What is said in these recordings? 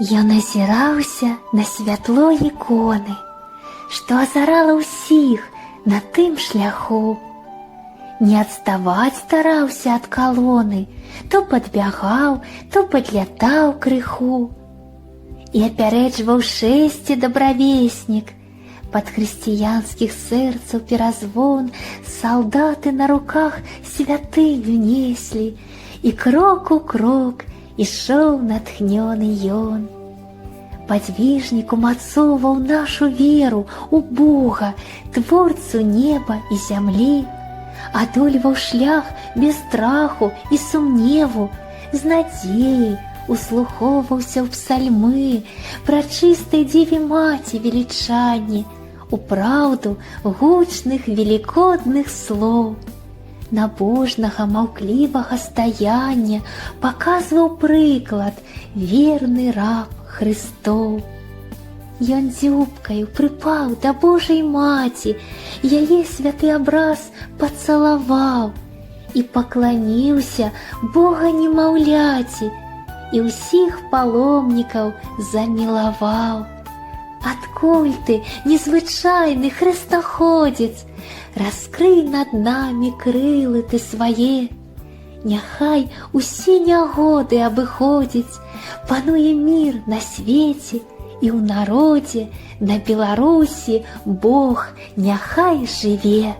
Ён азіраўся на святло іконы, што азарала ўсіх на тым шляху. Не адставаць стараўся ад калоны, то падбягаў, то падлятаў крыху. І апярэджваў шэсце добравеснік, пад хрысціянскіх сэрцаў перазвон салдаты на руках святыню неслі, і крок у крок ішоў натхнёны ён. Падвижнік умацоўваў нашу веру у Бога, творцу неба і зямлі, адольваў шлях без страху і сумневу, з надзеяй услухоўваўся ў псальмы пра чыстай дзеве маці велічанне, у праўду гучных велікодных слоў. Набожнага маўклівага стаяння паказваў прыклад верны раб Христоў. Ён дзюбкаю прыпаў да Божай маці, яе святы абраз пацалаваў і пакланіўся Бога немаўляці, і ўсіх паломнікаў замілаваў. Адкуль ты, незвычайны хрыстаходзец, раскрый над намі крылы ты свае. Няхай усе нягоды абыходзіць, пануе мір на свеце і ў народзе, на Беларусі Бог няхай жыве.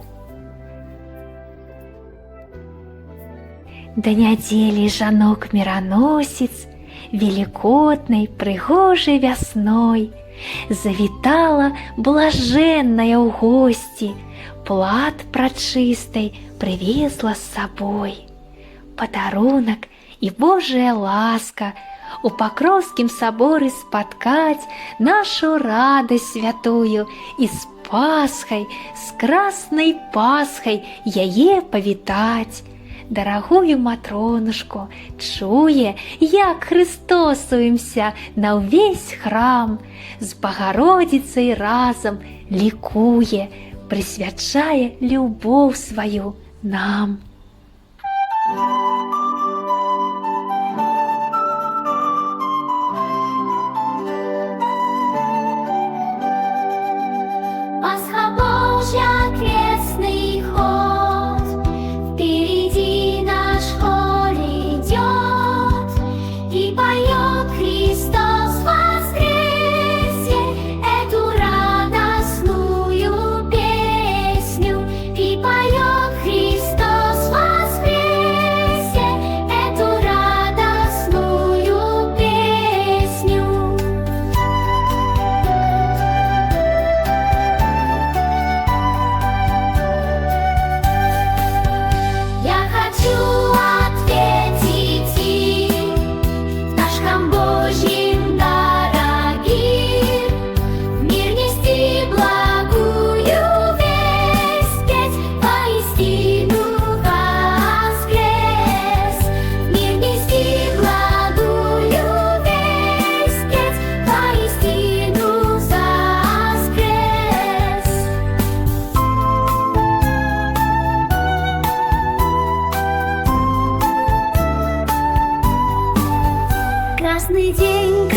Да нядзелі жанок-міраносец велікоднай прыгожай вясной завітала блажэнная ў госці, плат прачыстай прывезла з сабой. Падарунак і Божая ласка у Пакроўскім саборы спаткаць нашу радасць святую і з Пасхай, з краснай Пасхай яе павітаць. Дарагую матронушку чуе, як хрыстосуемся на ўвесь храм, з Багародзіцай разам лікуе, прысвячае любоў сваю нам. Пасха Божья, крестный ход, впереди наш хор идет и поет Христос воскресе эту радостную песню, и поет Христос воскресе эту радостную песню. Я хочу ответить им, пташкам Божьим дорогим, в мир нести благую весть, петь воистину воскрес. В мир нести благую весть, петь воистину воскрес. Красный день,